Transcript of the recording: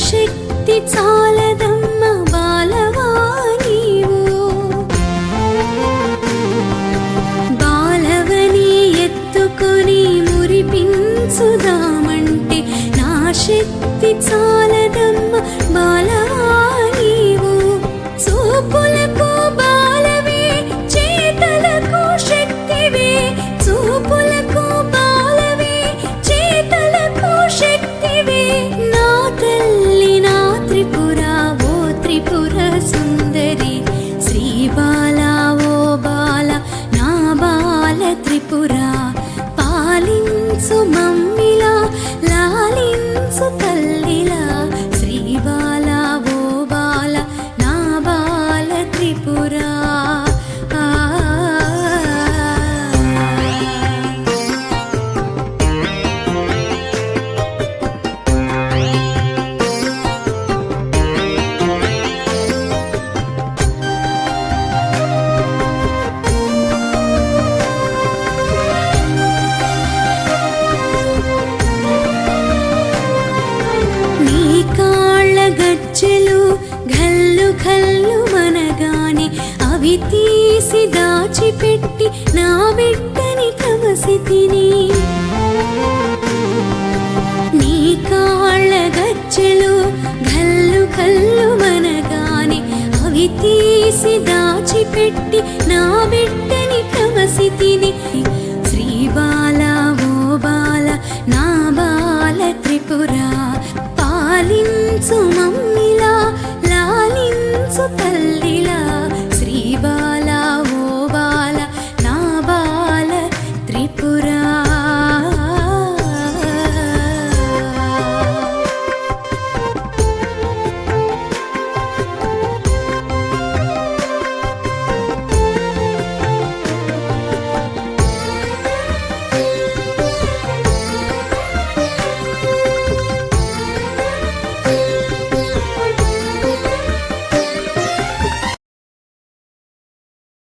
శక్తి చాలదమ్మ బాలవా నీవు బాలవని ఎత్తుకొని మురిపించుదామంటే నా శక్తి చాలదమ్మ బాలవా నీవు చూపులకు బాలవే చేతలకు శక్తివే చూపులకు బాలవే చేతలకు శక్తివే నా తల్లి నా త్రిపుర ఓ త్రిపుర సుందరి శ్రీ బాల ఓ బాల నా బాల త్రిపుర పాలించు మమ్మిలా లాలించు తల్లిలా శ్రీ బాల ఓ బాల నా బాల త్రిపుర నీ కాళ్ళ గజ్జెలు ఘల్లు ఘల్లు మనగానే అవి తీసి దాచిపెట్టి నా బిడ్డని కమసి తిని నీ కాళ్ళ గజ్జెలు ఘల్లు ఘల్లు మనగానే అవి తీసి దాచిపెట్టి నా బిడ్డ